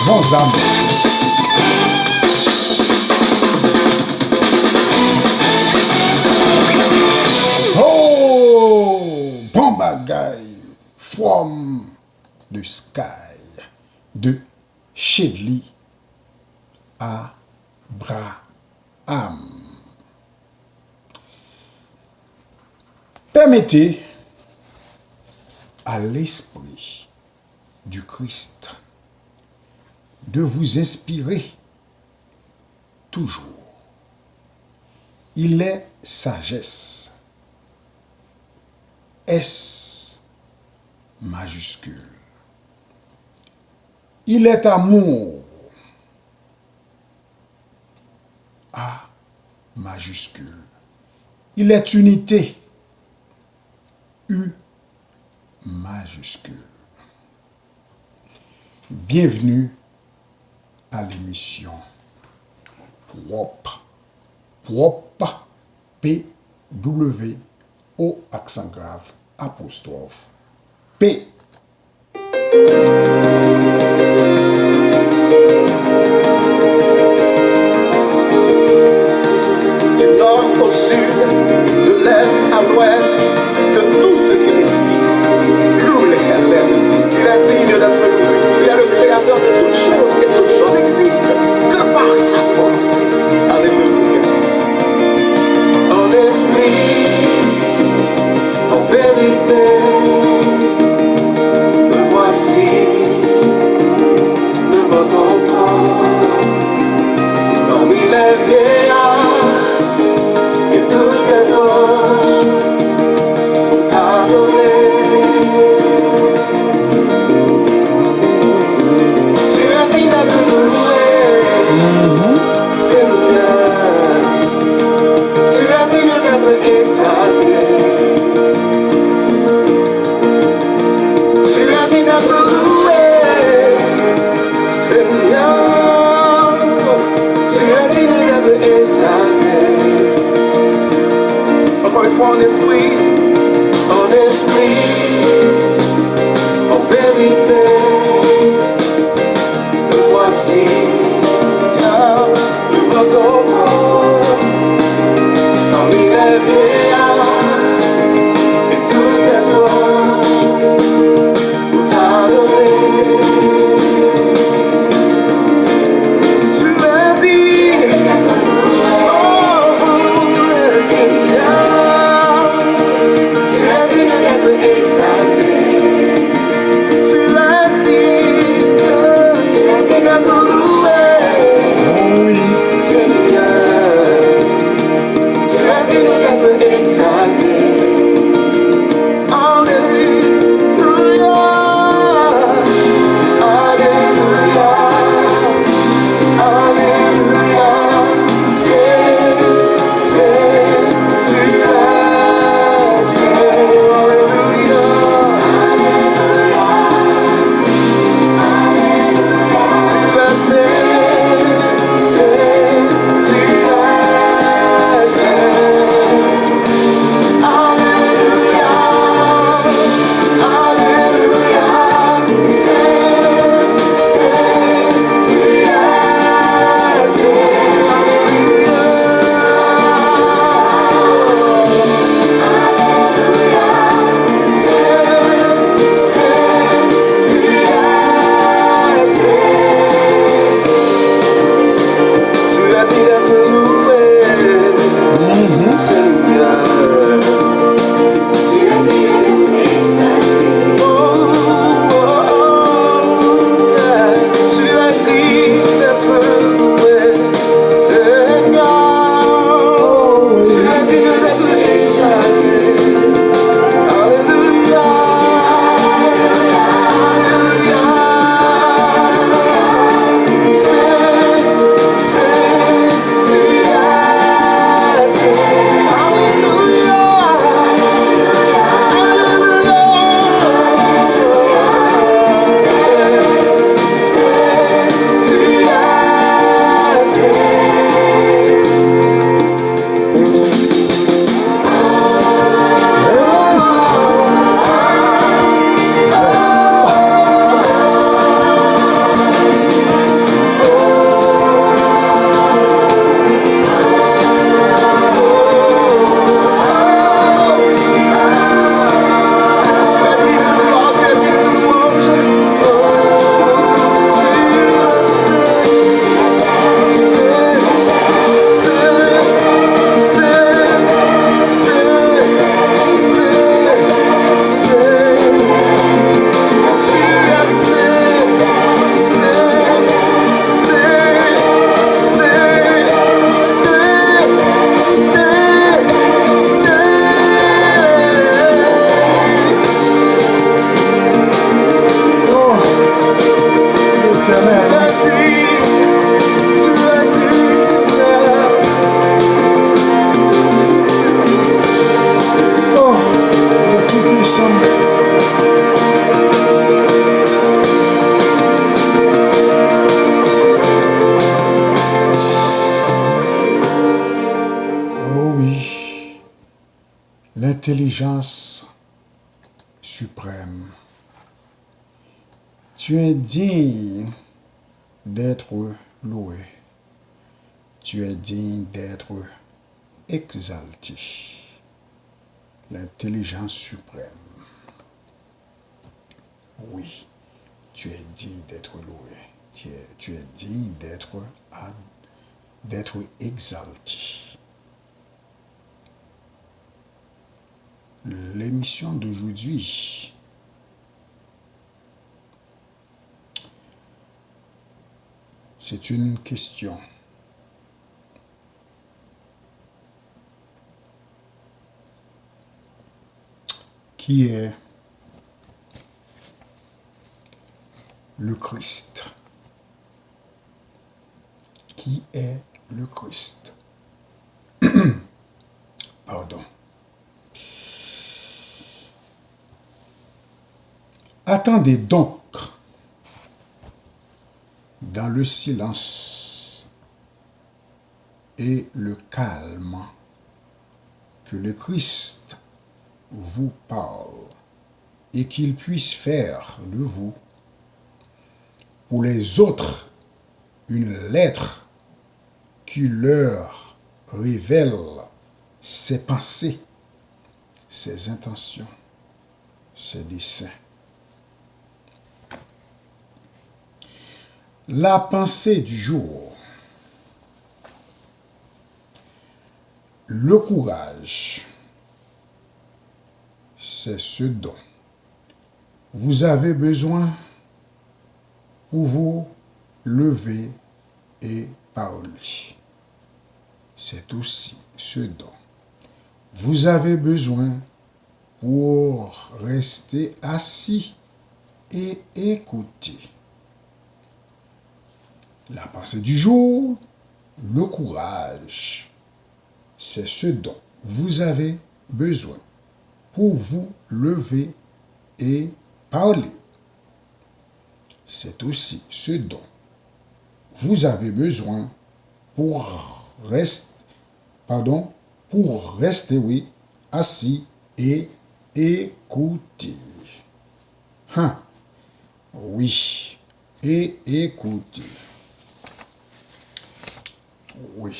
bons âmes. Oh, bon bagaille from the sky de Shedley Abraham. Permettez à l'esprit du Christ de vous inspirer toujours. Il est sagesse. S majuscule. Il est amour. A majuscule. Il est unité. U majuscule. Bienvenue à l'émission Propre. Propre. P-W-O accent grave apostrophe P. Du nord au sud, de l'est à l'ouest, que tous ceux qui respirent louent l'Éternel. Il est digne d'être loué. Il est le créateur de toutes choses et toutes choses existent que par sa volonté. Alléluia. En esprit, en vérité, me voici. Intelligence suprême, tu es digne d'être loué, tu es digne d'être exalté. L'intelligence suprême, oui, tu es digne d'être loué, tu es digne d'être exalté. L'émission d'aujourd'hui c'est une question. Qui est le Christ? Qui est le Christ? Pardon. Attendez donc dans le silence et le calme que le Christ vous parle et qu'il puisse faire de vous pour les autres une lettre qui leur révèle ses pensées, ses intentions, ses desseins. La pensée du jour. Le courage, c'est ce dont vous avez besoin pour vous lever et parler. C'est aussi ce dont vous avez besoin pour rester assis et écouter. La pensée du jour, le courage, c'est ce dont vous avez besoin pour vous lever et parler. C'est aussi ce dont vous avez besoin pour rester, oui, assis et écouter. Oui, et écouter. Oui.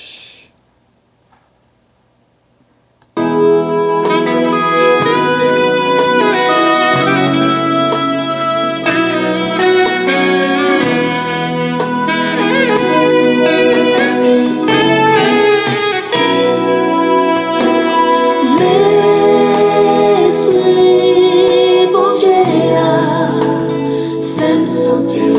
Sentir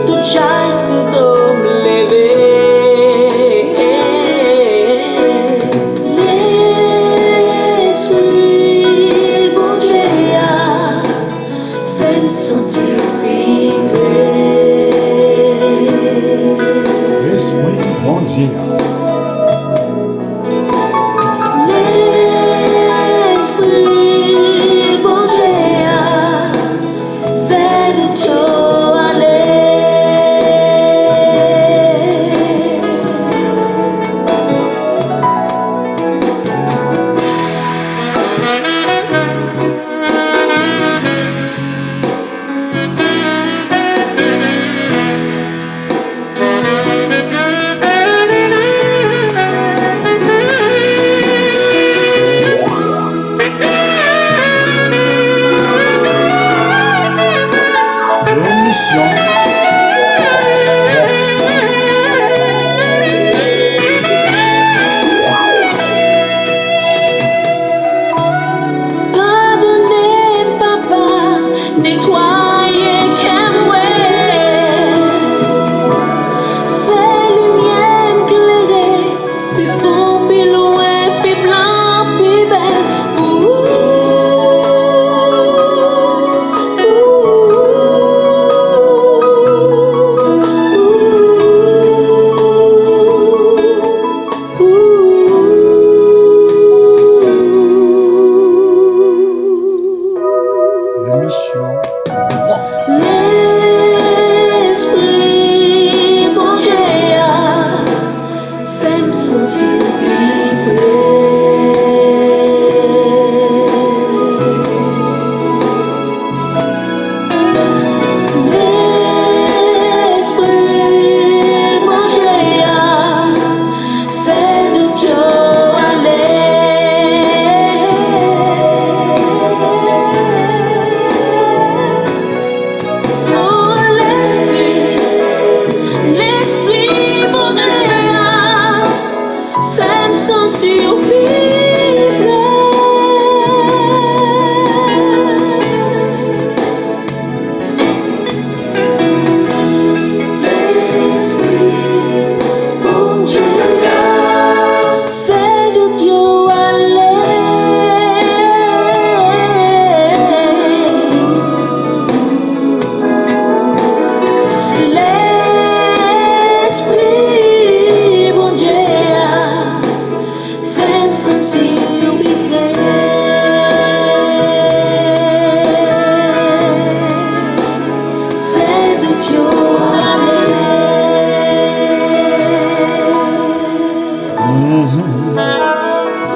tout chai sous me lever. Dieu. L'Esprit, bon Dieu, fait nous aller. L'émission Pardonnez, papa, nettoyez, fais lumière éclairée, puis fond, puis loin, puis blanc, puis belle. l'émission Wop. L'Esprit, bon Dieu, fait me sentir L'Esprit, bon Dieu, fait nous L'Esprit, bon Dieu, fait me sentir L'Esprit, bon Dieu, fait de Dieu L'Esprit, bon Dieu, fait me sentir fait de Dieu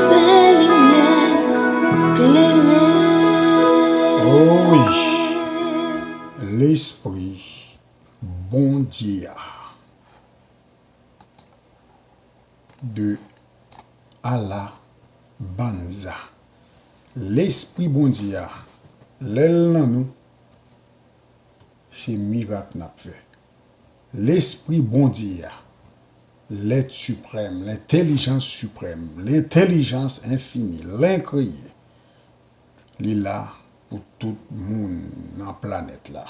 fait lumière éclairée. Oh oui, l'esprit bon Dieu de Ala Banza. L'esprit bon Dieu, l'el nan nous, c'est miracle n'a fait. L'esprit bon Dieu, l'être suprême, l'intelligence suprême, l'intelligence infinie, l'incréé, il est là pour tout le monde dans la planète là.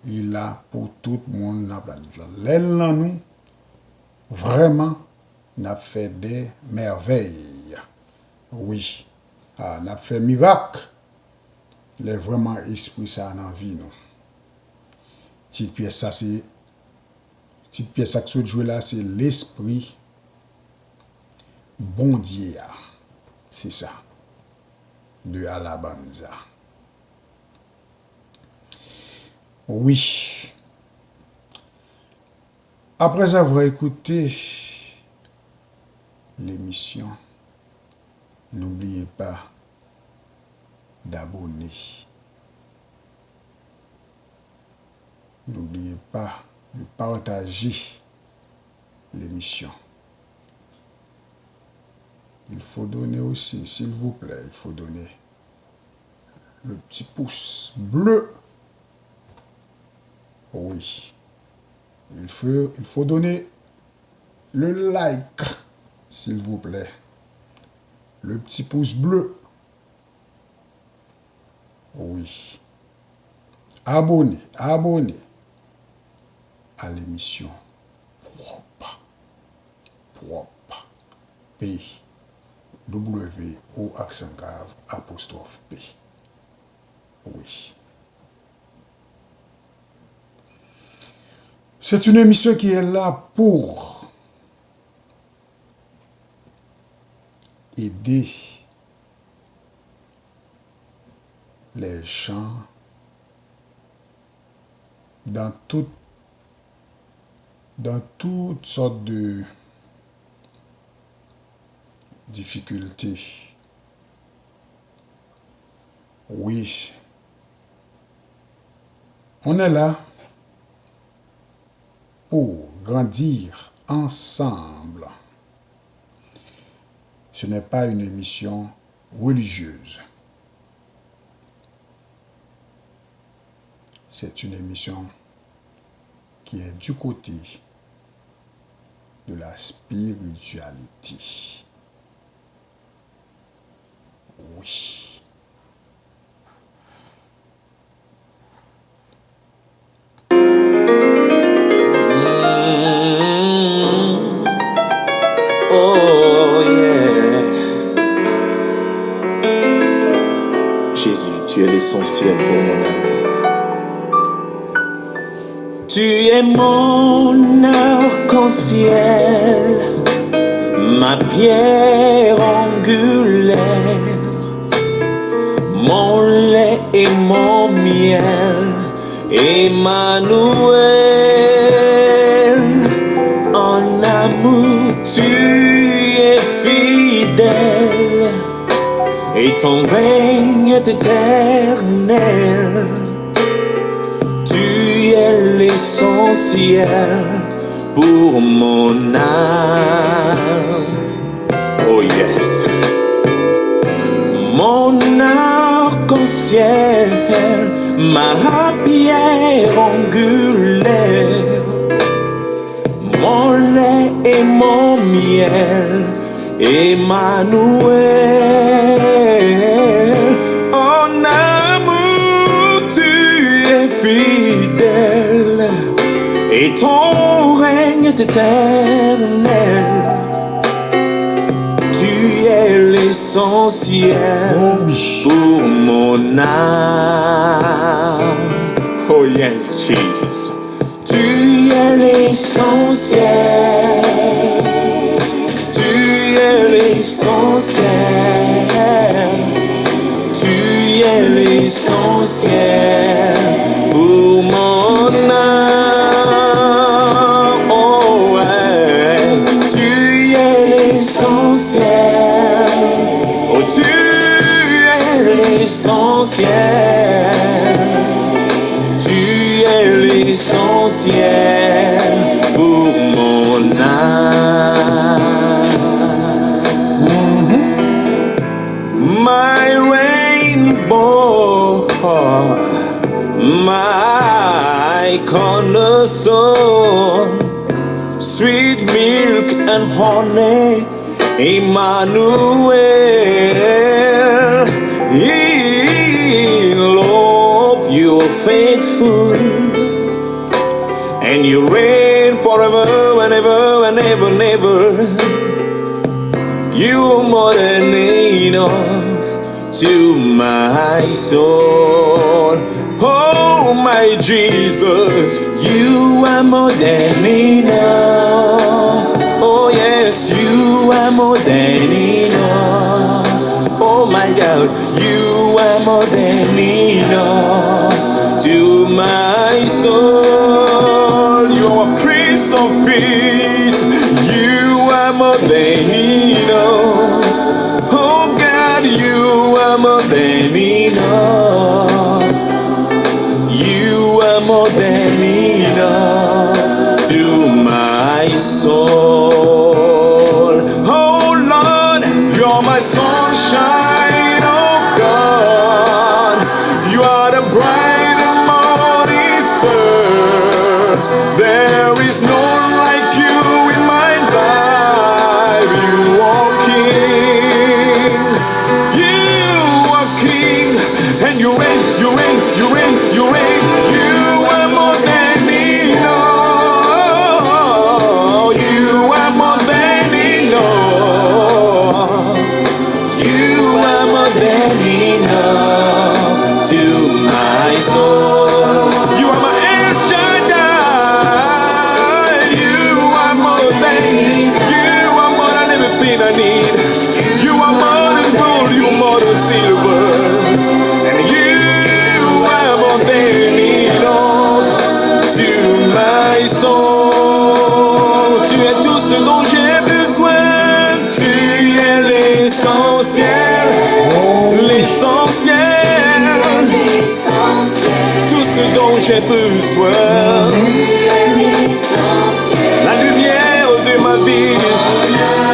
Il est là pour tout le monde dans la planète là. L'elle là nous, vraiment, n'a fait des merveilles. Oui, n'a fait miracle. Il est vraiment esprit ça dans la vie nous. Petite pièce ça c'est petite pièce ça que se joue là c'est l'esprit bon Dieu. C'est ça. De Alabanza. Oui. Après avoir écouté l'émission, n'oubliez pas d'abonner. N'oubliez pas de partager l'émission. Il faut donner aussi, s'il vous plaît, il faut donner le petit pouce bleu. Oui. Il faut donner le like, s'il vous plaît. Le petit pouce bleu. Oui. Abonnez à l'émission propre. P. W. O accent grave apostrophe P. Oui. C'est une émission qui est là pour aider les gens dans toutes sortes de difficultés. Oui, on est là pour grandir ensemble. Ce n'est pas une émission religieuse. C'est une émission qui est du côté de la spiritualité. Oui. Oh yeah. Jésus, tu es l'essentiel pour mon âme. Tu es mon arc-en-ciel, ma pierre angulaire, mon lait et mon miel, Emmanuel. En amour, tu es fidèle et ton règne est éternel. Tu es l'essentiel pour mon âme. Oh yes. Mon arc-en-ciel, ma pierre angulaire, mon lait et mon miel, Emmanuel. En amour, tu es fidèle et ton règne est éternel. Tu es l'essentiel pour mon âme. Oh yes, Jesus. Tu es l'essentiel. Tu es l'essentiel. Tu es l'essentiel pour mon âme. Oh ouais. Tu es l'essentiel. Oh, tu es l'essentiel. Tu es l'essentiel pour mon âme. My rainbow, my cornerstone, sweet milk and honey, Emmanuel. In love you are faithful, and you reign forever and ever and ever and ever. You are more than enough to my soul. Oh my Jesus, you are more than enough. Oh yes, you are more than enough. Oh my God, you are more than enough to my soul. You are Prince of Peace. You are more than enough. Oh God, you are more than enough. You are more than enough to my soul. Oh Lord, you're my sunshine, oh God. You are the bright and morning star. There is none like you in my life. You are King. You are King. And you reign, you reign, you reign, you reign. You are more than enough. You silver, and you are more than enough to my soul. Tu es tout ce dont j'ai besoin. Tu es l'essentiel, l'essentiel, tout ce dont j'ai besoin. La lumière de ma vie,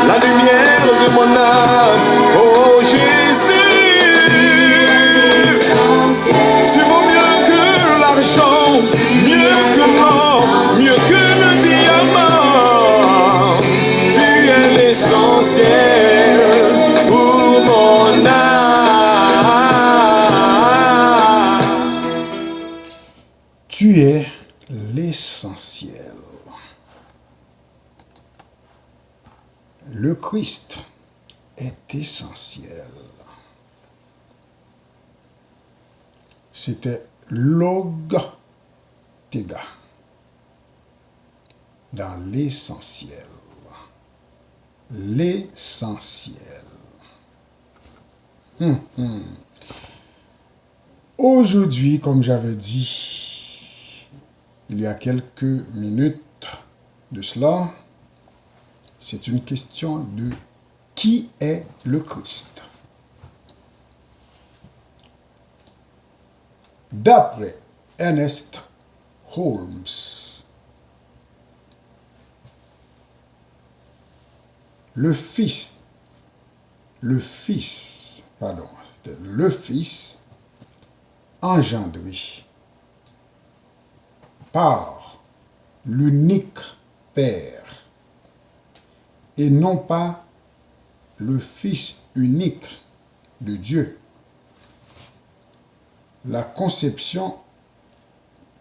la lumière de mon âme. Oh Jésus, tu vaux mieux que l'argent, mieux que l'or, mieux que le diamant. Tu es l'essentiel pour mon âme. Tu es l'essentiel. Le Christ est essentiel. C'était log tega dans l'essentiel. L'essentiel. Aujourd'hui, comme j'avais dit il y a quelques minutes de cela, c'est une question de qui est le Christ. D'après Ernest Holmes, le Fils engendré par l'unique Père et non pas le Fils unique de Dieu. La conception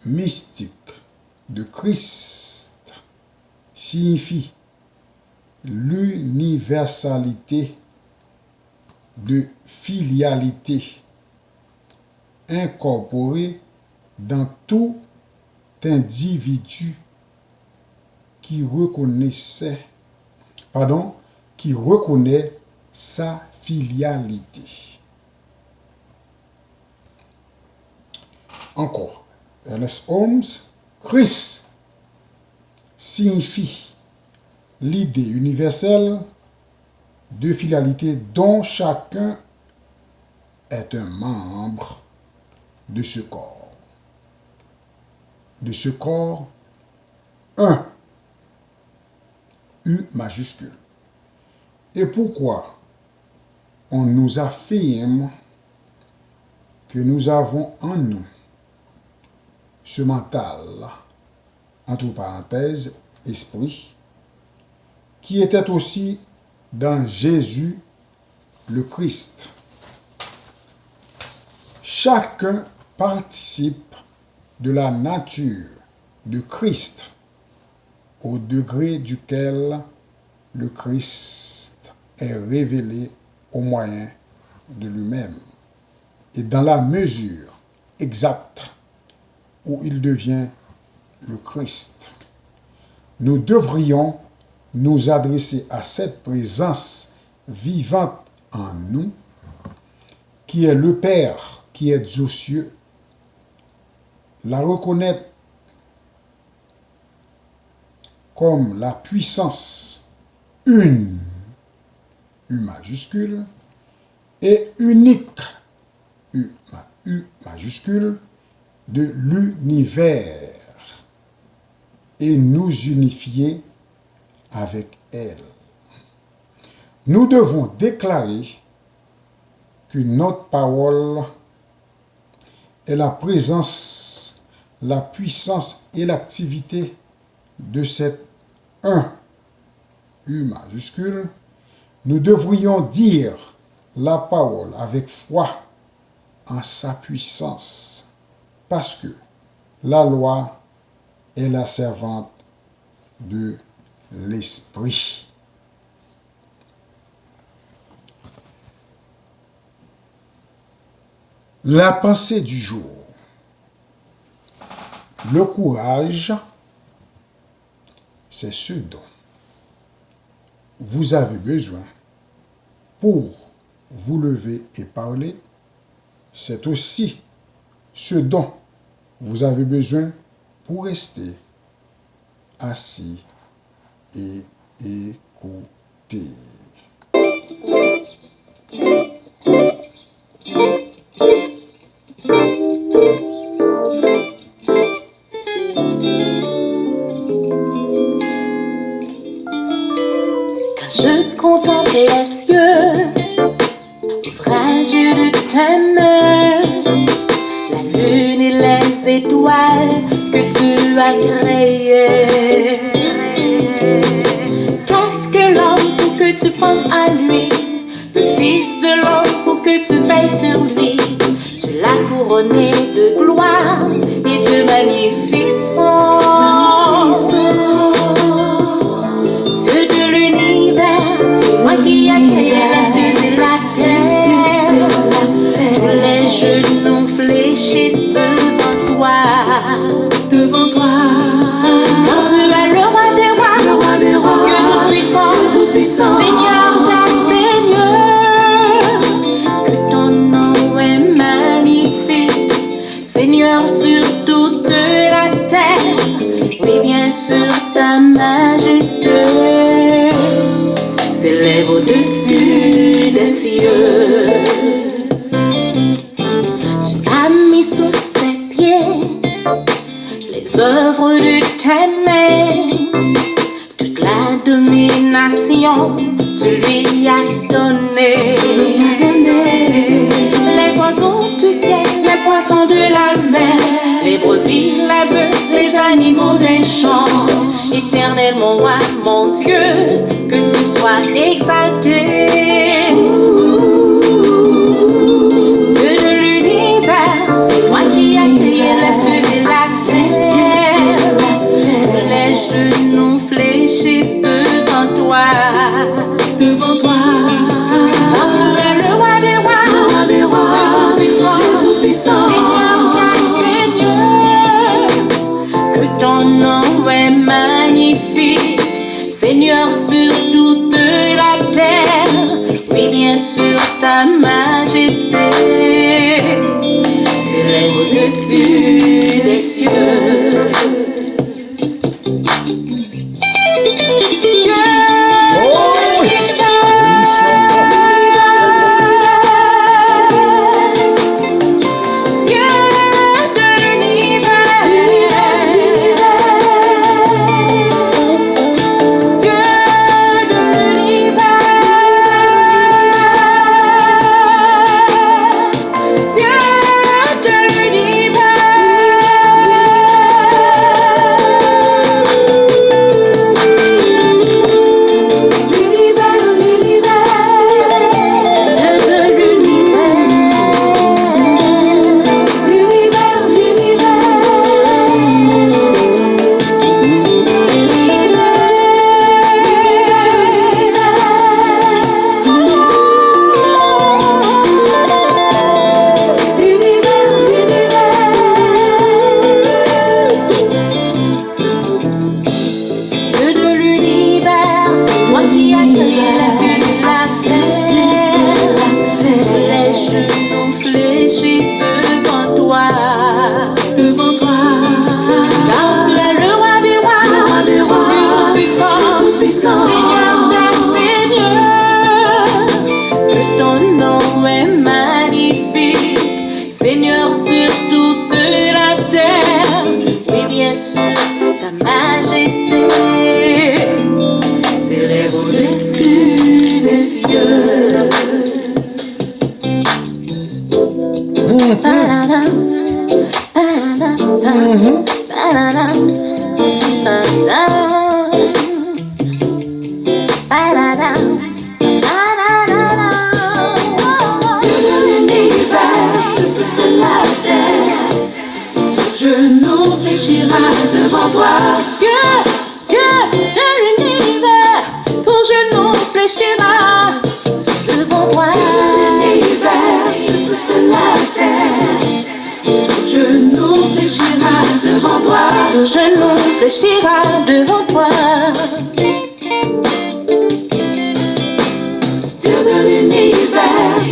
mystique de Christ signifie l'universalité de filialité incorporée dans tout individu qui reconnaît sa filialité. Encore, Ernest Holmes, Christ signifie l'idée universelle de filialité dont chacun est un membre de ce corps. De ce corps, un, U majuscule. Et pourquoi on nous affirme que nous avons en nous ce mental, entre parenthèses, esprit, qui était aussi dans Jésus le Christ. Chacun participe de la nature de Christ au degré duquel le Christ est révélé au moyen de lui-même et dans la mesure exacte où il devient le Christ. Nous devrions nous adresser à cette présence vivante en nous, qui est le Père, qui est aux cieux, la reconnaître comme la puissance une, U majuscule, et unique, U majuscule, de l'univers, et nous unifier avec elle. Nous devons déclarer que notre parole est la présence, la puissance et l'activité de cet un, U majuscule. Nous devrions dire la parole avec foi en sa puissance, parce que la loi est la servante de l'esprit. La pensée du jour. Le courage, c'est ce dont vous avez besoin pour vous lever et parler, c'est aussi ce dont vous avez besoin pour rester assis et écouter. Quand je contemple les cieux, ouvrage de tes mains, la lune et les étoiles que tu as créées. Qu'est-ce que l'homme pour que tu penses à lui, le fils de l'homme pour que tu veilles sur lui? Tu l'as couronné de gloire et de magnificence. Dieu de l'univers, c'est moi qui a créé les cieux et la terre. Tous les genoux fléchissent devant toi. Car tu es le roi des rois, Dieu tout-puissant, Seigneur des seigneurs. Que ton nom est magnifique, Seigneur sur toute la terre. Oui, bien sûr, ta majesté s'élève au-dessus des cieux. Tu as mis sous ses pieds les œuvres de tes mains. Toute la domination, tu lui as donné. Les oiseaux du ciel, les poissons de la mer, les brebis, les bœufs, les animaux des champs. Éternel, mon roi, mon Dieu, que tu sois exalté. Dieu de l'univers, c'est toi qui as créé les cieux et la terre. Les genoux fléchissent devant toi. Car tu es le roi des rois, Dieu tout-puissant, Seigneur des seigneurs. Que ton nom est magnifique, Seigneur sur toute la terre. Oui, bien sûr, ta majesté s'élève au-dessus des cieux. Seigneur des seigneurs, que ton nom est magnifique, Seigneur sur toute la terre. Oui, bien sûr, ta majesté s'élève au-dessus des cieux. Genou fléchira devant toi. Dieu de l'univers, ton genou fléchira devant toi. L'univers sur toute la terre, ton genou fléchira devant toi. Ton genou fléchira devant toi. Dieu de l'univers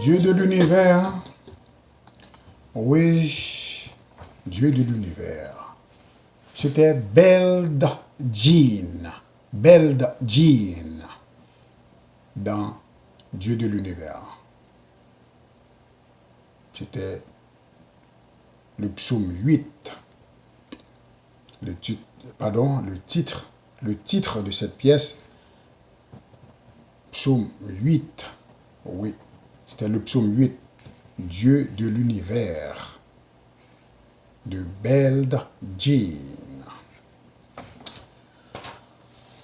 Dieu de l'univers, oui, Dieu de l'univers. C'était Beldjinn dans Dieu de l'univers. C'était le psaume 8. Le titre de cette pièce, psaume 8, oui, c'était le psaume 8, Dieu de l'univers, de Beldjinn.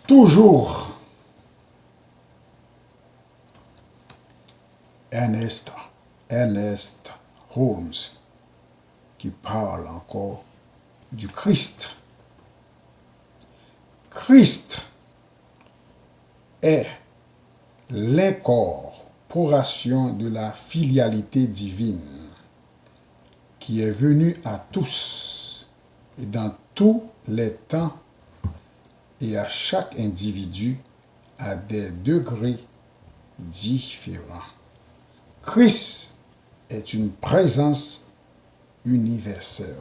Toujours Ernest Holmes qui parle encore du Christ. Christ est l'incorporation de la filialité divine qui est venue à tous et dans tous les temps et à chaque individu à des degrés différents. Christ est une présence universelle.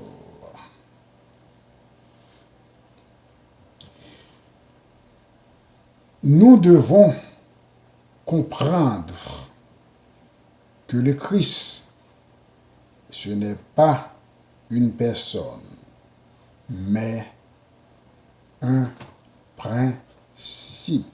Nous devons comprendre que le Christ, ce n'est pas une personne, mais un principe.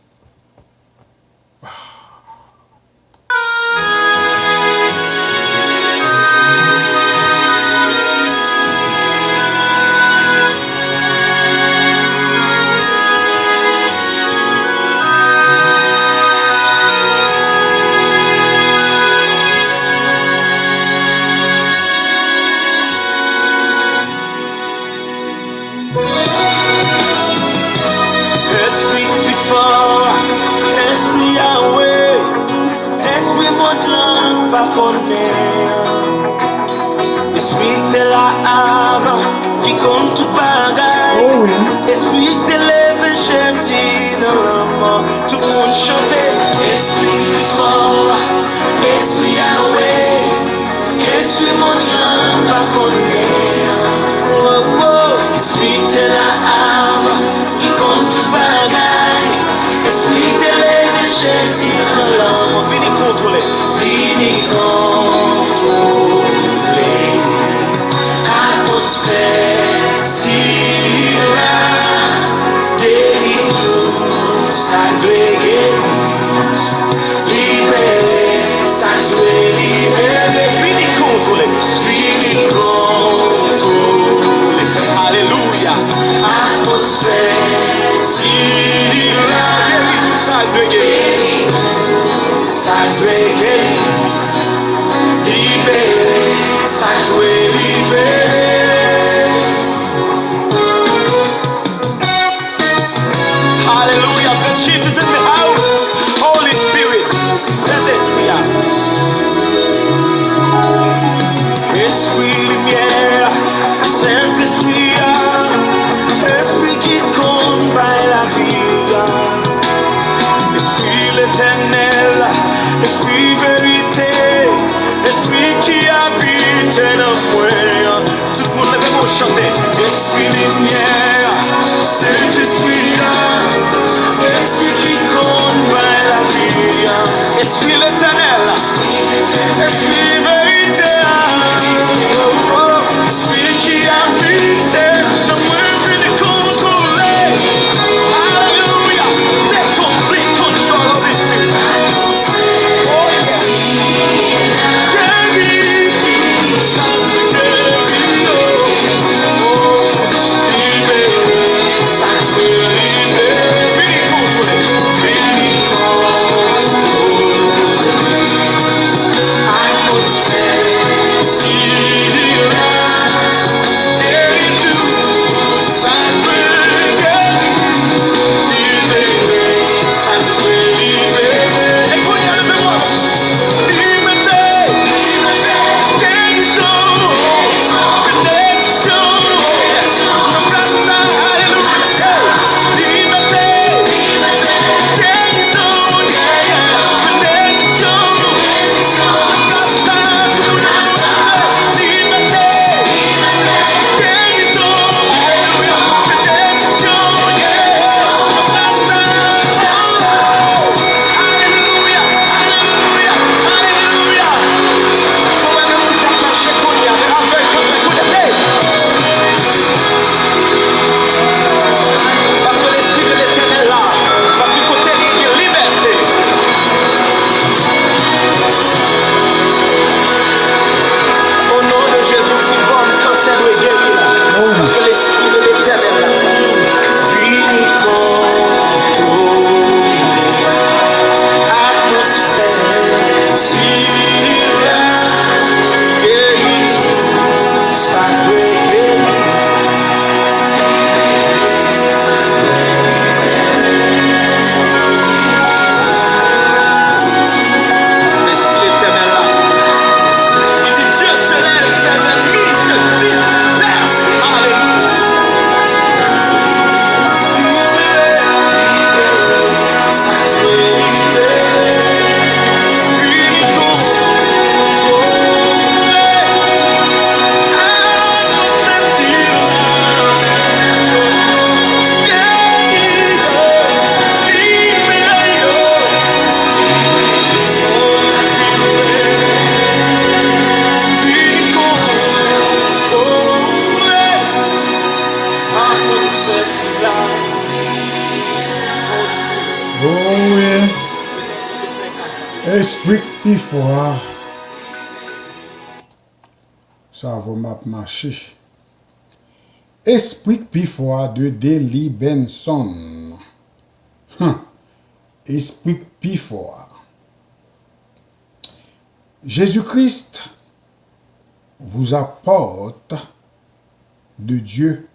Esprit plus fort. Ça va marcher. Esprit plus fort de Deli Benson. Esprit plus fort. Jésus-Christ vous apporte de Dieu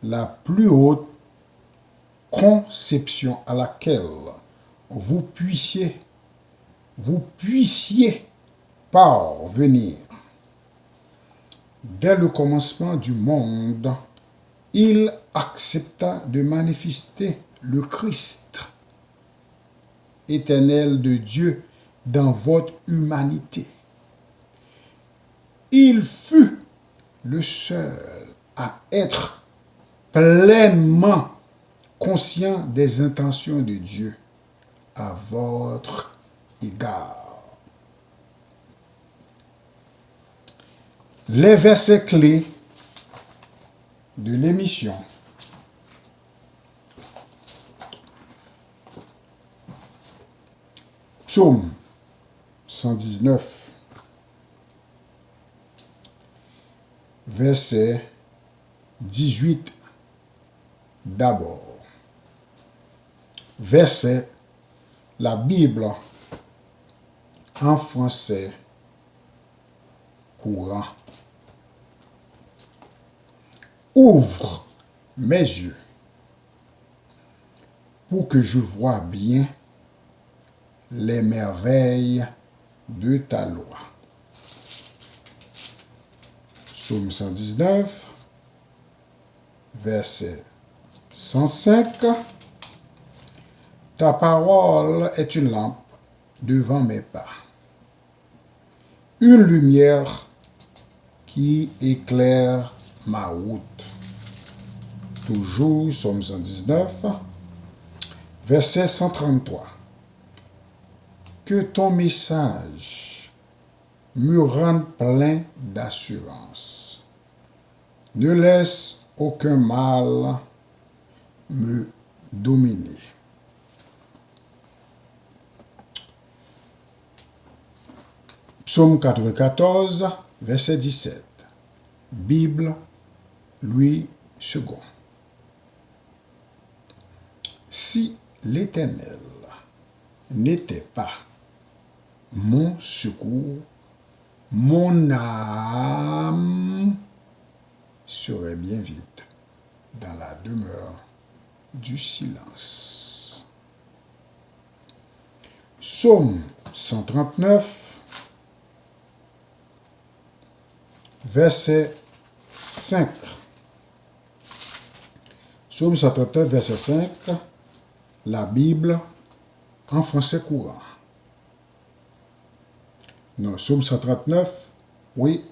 la plus haute conception à laquelle vous puissiez parvenir. Dès le commencement du monde, il accepta de manifester le Christ éternel de Dieu dans votre humanité. Il fut le seul à être pleinement conscient des intentions de Dieu à votre égard. Les versets clés de l'émission. Psaume 119, verset 18 d'abord. Verset, la Bible en français courant. Ouvre mes yeux pour que je voie bien les merveilles de ta loi. Psaume 119, verset 105. Ta parole est une lampe devant mes pas, une lumière qui éclaire ma route. Toujours Psaume 119, verset 133. Que ton message me rende plein d'assurance. Ne laisse aucun mal me dominer. Psaume 94, verset 17. Bible, Louis II. Si l'Éternel n'était pas mon secours, mon âme serait bien vite dans la demeure du silence. Psaume 139, verset 5. Psaume 139, verset 5, la Bible en français courant. Non, Psaume 139, oui,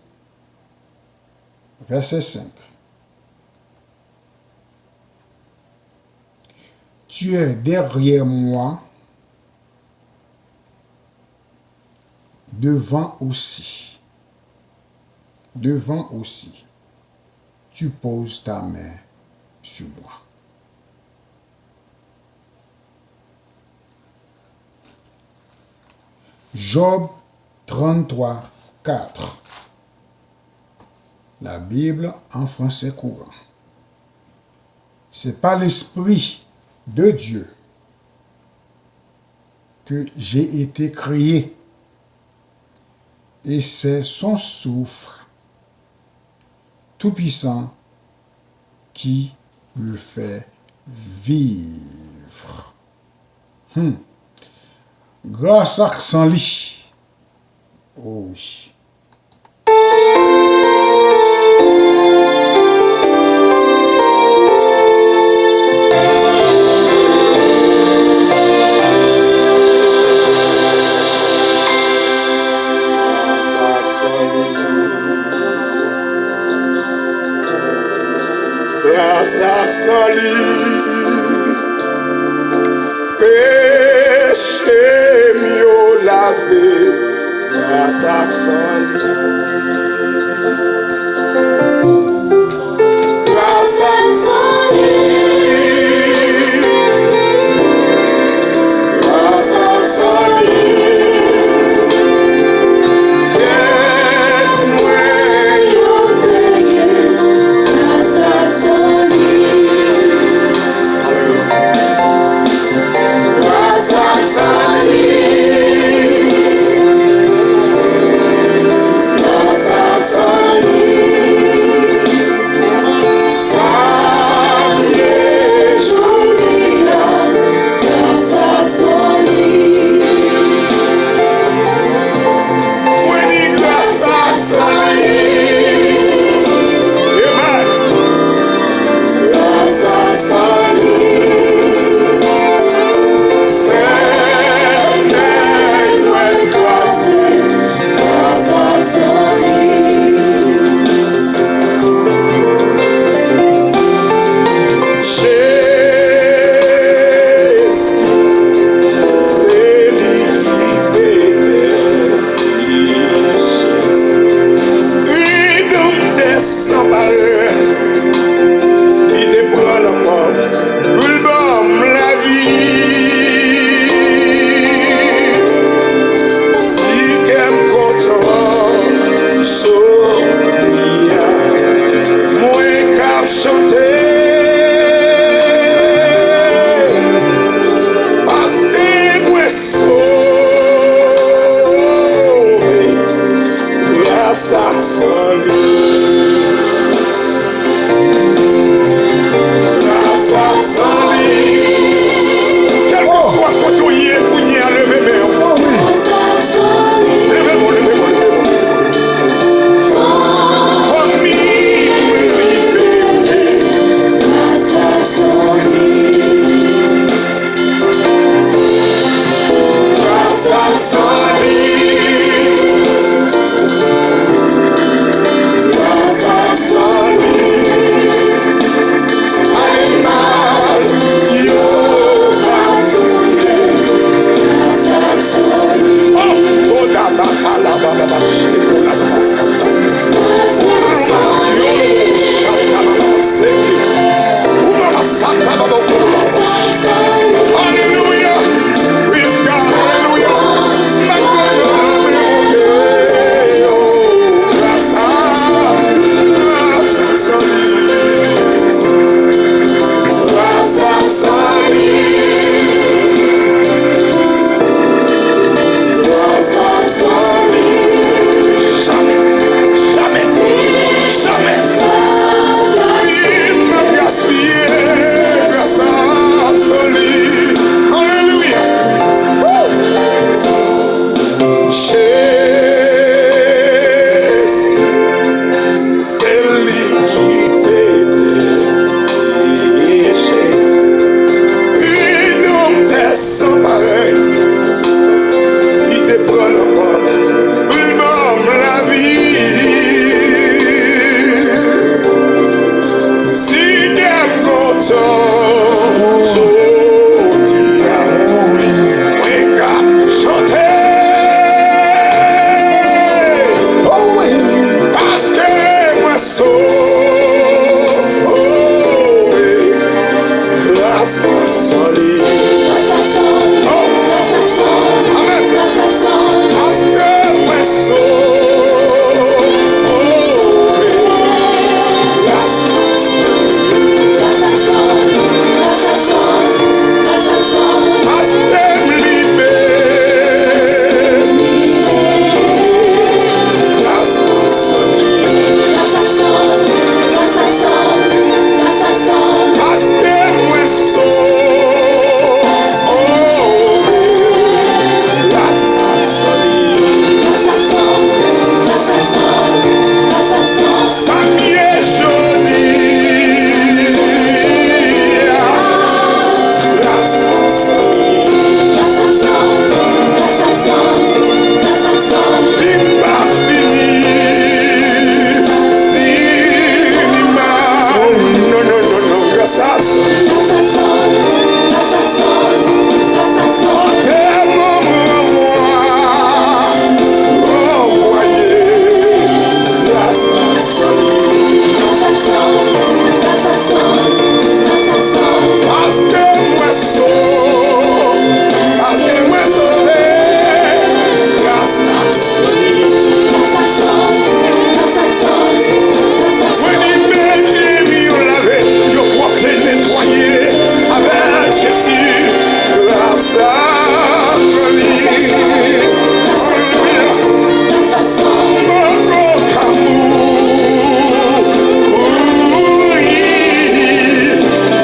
verset 5. Tu es derrière moi, devant aussi. Devant aussi. Tu poses ta main sur moi. Job 33, 4. La Bible en français courant. C'est par l'Esprit de Dieu que j'ai été créé et c'est son souffle tout-puissant qui me fait vivre. Grâce à Xanli. Oh oui. Grâce à Xanli. Péché mieux lavé, grâce à Xanli. Grâce à Xanli. Grâce à Xanli. grâce à son lit. Grâce à son lit. Quel que soit le côté où il est, levez-moi. Oh oui. Levez-moi, levez-moi, levez-moi. For me, Grâce à son lit. grâce à son lit. Grâce à son lit. Allez mal, yo, batouillé. Grâce à son lit. Oh, la bacala, baba, shit, la baba, hallelujah. Praise God. Hallelujah. Jamais. Jamais. Il m'a gaspillé grâce à son lit. Alléluia. Jésus, c'est lui qui péché. Une homme est sans pareil. Il te prend le mal. Il m'aime la vie. Si t'es content, je dis oui. Oui, gars, chantez. Oh oui. Parce que moi, oh oui. Grâce à son lit. Grâce à son lit. Grâce à son lit. Amen. Grâce à son lit. Parce que moi, oh oui. Grâce à son lit. Grâce à son lit. Grâce à son lit. Grâce à son lit. Parce que libéré. Grâce à son lit. Grâce à son lit. Grâce à son lit. Grâce à son lit. Parce que moi, oh oui. Grâce à son lit. Grâce à son lit. Grâce à son lit. Grâce à son lit. Ça m'y est joli. Grâce à son lit. Grâce à son lit. Grâce à son lit. Grâce à son lit. Fin pas fini. Fini mal. Non, non, non, non. Grâce à son lit. Grâce à son lit. Grâce à son lit. Grâce à son lit. Tellement renvoyé. Grâce à son lit. Grâce à son lit. Grâce à son lit. Grâce à son lit. Parce que moi parce que moi sauvé. Grâce à son lit. Grâce à son lit. Grâce à son lit. Grâce à son lit. When il m'est mis lavé, je crois que nettoyé avec Jésus. Grâce à son lit. Grâce à son lit. Mon grand amour. Oui.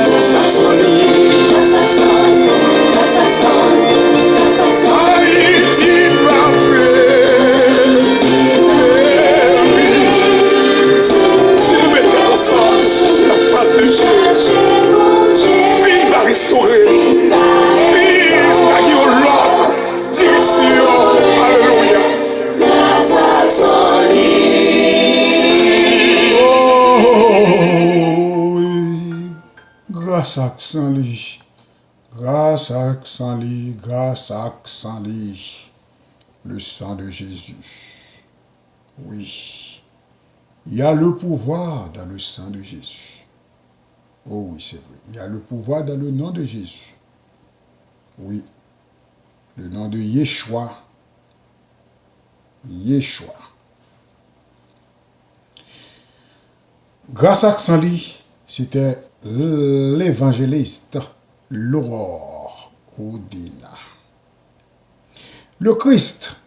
Grâce à son lit. Grâce à son lit. Grâce à son lit. Grâce à son lit. Haïti va si nous mettons ensemble, chercher la face de Dieu, Cherchez mon Dieu. il va restaurer, il va guérir l'ordre, direction, alléluia. Grâce à son lit. Oh oui. Grâce à son lit. Grâce à son lit. Grâce à son lit. Le sang de Jésus. Oui. Il y a le pouvoir dans le sang de Jésus. Oh oui, c'est vrai. Il y a le pouvoir dans le nom de Jésus. Oui. Le nom de Yeshua. Yeshua. Grâce à son lit, c'était l'évangéliste Laurent Odina. Le Christ,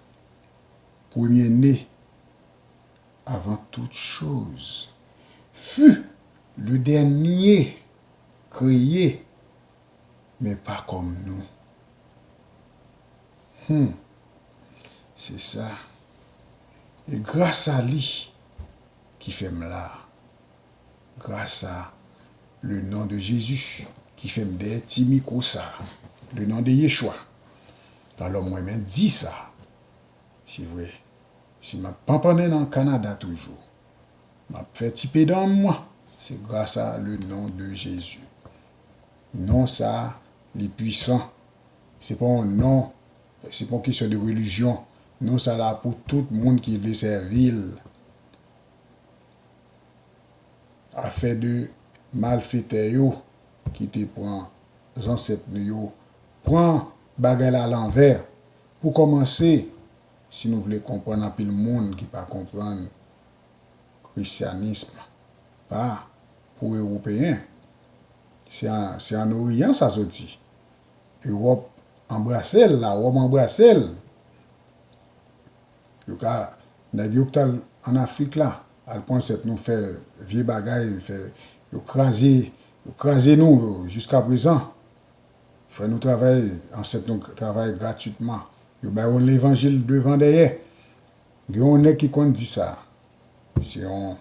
premier-né avant toute chose, fut le dernier créé, mais pas comme nous. C'est ça. Et grâce à lui qui fait là, grâce à le nom de Jésus qui fait des timi comme ça, le nom de Yeshua. Alors moi-même dis ça, c'est vrai. Si ma pampanne dans le Canada toujours, m'a fait tiper dans moi, c'est grâce à le nom de Jésus. Non ça, les puissants, c'est pas un nom, c'est pas une question de religion. Non ça là pour tout le monde qui veut servir. Affaire de malfaiteurs qui te prend ancêtres yo, prend bagay à l'envers. Pour commencer, si nous voulons comprendre un peu le monde qui pas comprendre christianisme, pas pour Européens, c'est en Orient ça se dit. Europe embrasse là, Europe embrasse. Le cas en Afrique là, à point c'est nous fait vieux bagaille, fait craser nous jusqu'à présent. Fait nous travailler, en cette nous travaille gratuitement. Yo ba on l'évangile devant derrière. On est qui compte dit ça. C'est un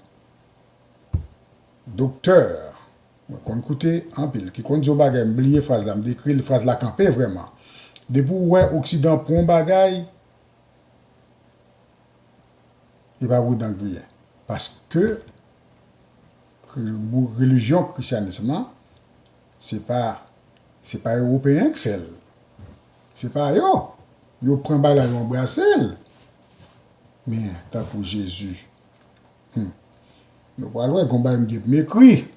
docteur qu'on écoute en pile qui compte dire bagaille, oublier phrase là, me décrit phrase là campé vraiment. Depuis ouais occident pour un bagaille il va vous dans rien parce que religion christianisme c'est pas européen qui fait. C'est pas yo prend balle yo embrasse. Mais tant pour Jésus. Nous parlons qu'on va me m'écrit.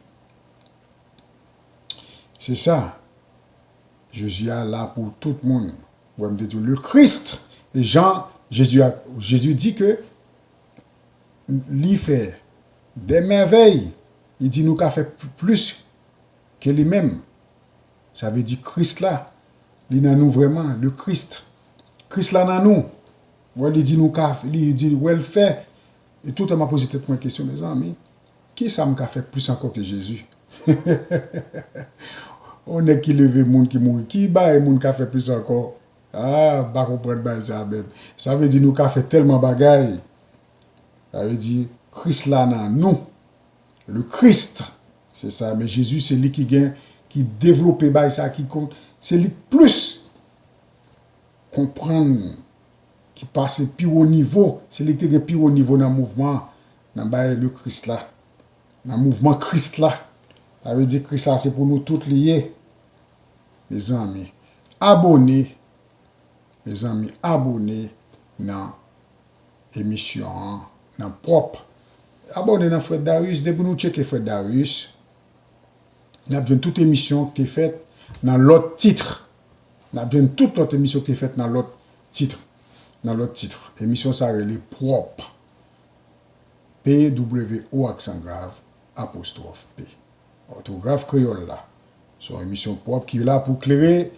C'est ça. Jésus est là pour tout le monde. Vous me dites le Christ. Et Jésus dit que lui fait des merveilles. Il dit nous qu'a fait plus que lui-même. Ça veut dire Christ là. Il est dans nous vraiment, le Christ. Christ là dans nous. Il dit nous qu'a fait, il dit où elle fait. Et tout le monde m'a posé cette question, mes amis. Qui ça m'a fait plus encore que Jésus? On est qui levé monde qui mourit. Qui bat et monde qui a fait plus encore? Ah, pas comprendre ça même. Ça veut dire nous qu'a fait tellement bagaille. Ça veut dire Christ là dans nous. Le Christ. C'est ça. Mais Jésus, c'est lui qui gagne, qui développe ça, qui compte. C'est lui plus comprendre, qui passe plus haut niveau. C'est lui qui est plus haut niveau dans le mouvement, dans le Christ là. Dans le mouvement Christ là. Ça veut dire que Christ là, c'est pour nous tous liés. Les amis, abonnez. Les amis, abonnez dans l'émission, dans propre. Abonnez dans Fred Darius. Dès que nous checkez Fred Darius, nous avons toute émission qui est faite dans l'autre titre. Nous avons toute l'autre émission qui est faite dans l'autre titre. Dans l'autre titre. Émission ça est propre. P-W-O accent grave, apostrophe P. Orthographe créole là. C'est une émission propre qui est là pour clairer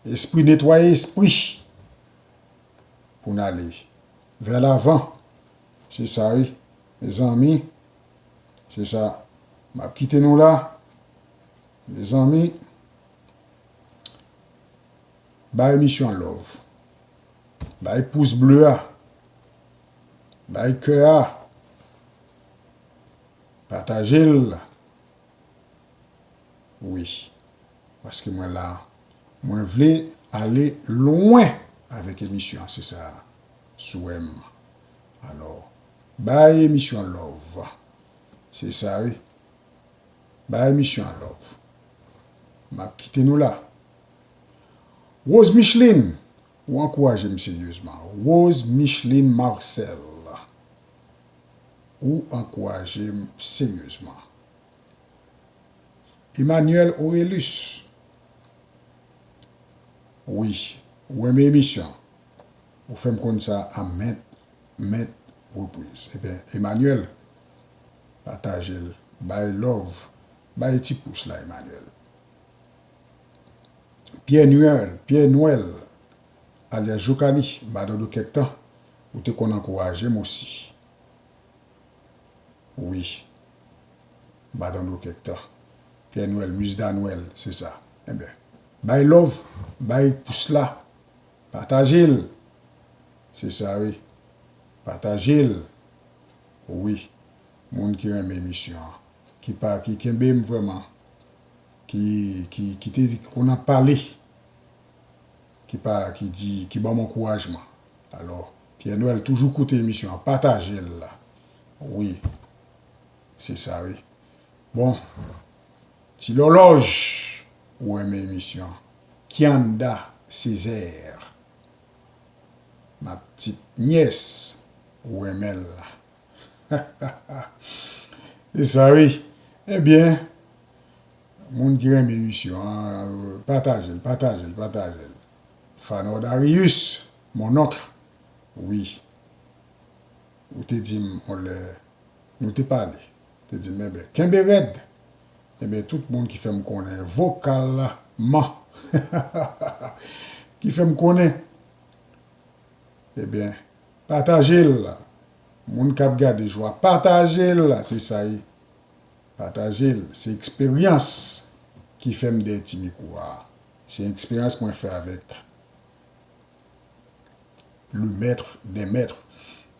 esprit, nettoyer esprit. Pour aller vers l'avant. C'est ça, oui. Mes amis. C'est ça. M'a quitté nous là. Mes amis. Bah émission love. Bah pouce bleu à. Bah cœur à. Partagez-le. Oui. Parce que moi là, moi voulais aller loin avec l'émission, c'est ça. Souhait. Alors, bah émission love. C'est ça, oui. Bah émission love. M'a quitté nous là. Rose Micheline, ou encouragez-moi sérieusement. Rose Micheline Marcel, ou encouragez-moi sérieusement. Emmanuel Aurelius, oui, ou mes émission. Vous faites comme ça à mettre reprise. Eh bien, Emmanuel, partagez-le. By love, by petit pouce là, Emmanuel. Pierre Noël, alias Jokani, madame de quelque temps, vous te qu'on encourage moi aussi. Oui. Madame nous quelque temps. Pierre Noël, Musda Noël, c'est ça. Eh bien, bye love, bye pouce là. Partagez-le. C'est ça, oui. Partagez-le. Oui. Monde qui aime l'émission. Qui aime vraiment. Qu'on a parlé. Qui dit, qui bat mon encouragement. Alors, Pierre Noël, toujours écouter l'émission. Partagez-le là. Oui. C'est ça, oui. Bon. Si l'horloge ou aime l'émission. Kianda Césaire. Ma petite nièce, ou Emel. C'est ça, oui. Eh bien, monde qui aime l'émission, partagez. Fano Darius, mon oncle, oui. Ou te dit, nous te parlé. Te dit, mais ben, Kimbered, eh bien, tout le monde qui fait me connaître, vocalement, qui fait me connaître, eh bien, partagez-le là. Moun kap gade joie, partagez-le là, c'est ça y. Partagez-le, c'est expérience qui fait me des timikoua. C'est une expérience qu'on fait avec le maître des maîtres.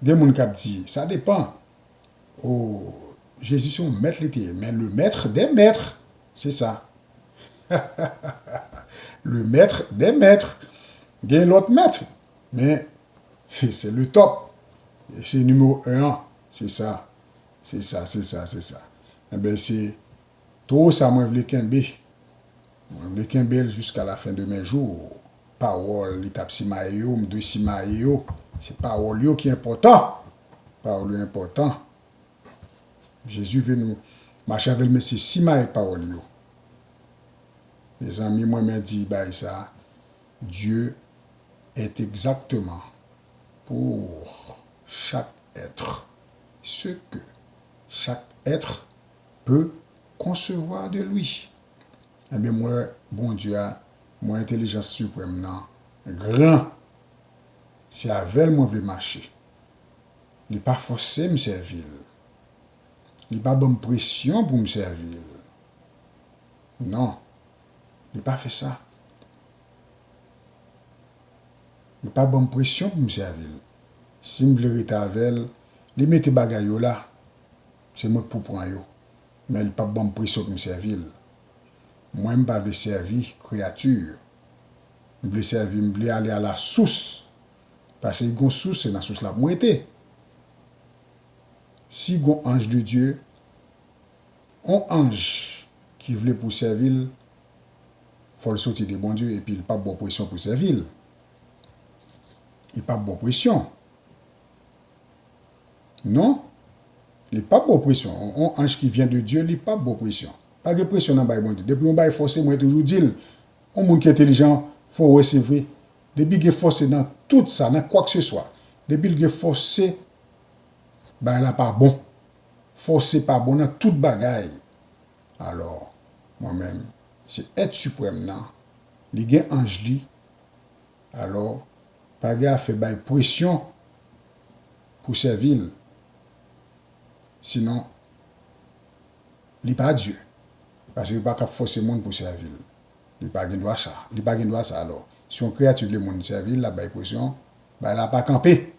Des moun kap dit, ça dépend. Oh, Jésus son maître l'été, mais le maître des maîtres, c'est ça. Le maître des maîtres. Il y a l'autre maître, mais c'est le top. C'est numéro 1. C'est ça. Eh bien, c'est tout ça, moi, je veux Kembe jusqu'à la fin de mes jours. Parole, l'étape simaïo, de simaïo. C'est parole qui est important. Parole important. Jésus veut nous marcher avec le c'est simaï parole. Les amis, moi, me dit, bah, ça, Dieu est exactement pour chaque être ce que chaque être peut concevoir de lui. Eh bien, moi, bon Dieu, mon intelligence suprême, non, grand, c'est avec moi le marcher. Il n'est pas forcé de me servir. Il n'est pas bonne pression pour me servir. Non, il n'est pas fait ça. Il n'est pas bonne pression pour me servir. Si je veux rester avec elle, il met des bagages là. C'est moi pour prendre. Mais il n'est pas bonne pression pour me servir. Moi, je ne veux pas servir créature. Je veux servir, je veux aller à la source. Parce que la source, c'est la source là pour moi. Si il y a un ange de Dieu, un ange qui voulait pour servir, il faut le sortir de bon Dieu et puis il n'a pas de bonne pression pour servir. Il n'a pas de bonne pression. Non, il n'est pas de bonne pression. Un ange qui vient de Dieu, il n'a pas de bonne pression. Pas de pression dans le bon Dieu. Depuis qu'on va forcer, moi, toujours dire, un monde qui est intelligent, il faut recevoir. Depuis qu'il est forcé dans tout ça, dans quoi que ce soit, depuis qu'il est forcé, ben, il n'est pas bon. Forcé pas bon dans toute bagaille. Alors, moi-même, c'est être suprême, non? Il y a un ange li. Alors, pas de fait pression pour servir. Sinon, il n'est pas Dieu. Parce qu'il n'y a pas forcer le monde pour servir. Il n'y a pas de droit ça. Il n'y a pas de droit ça. Alors, si on créature le monde servir, la pression, ben, il n'a pas campé.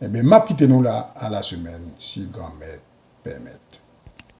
Eh bien, m'a quitté nous là à la semaine, si grand-mère permet.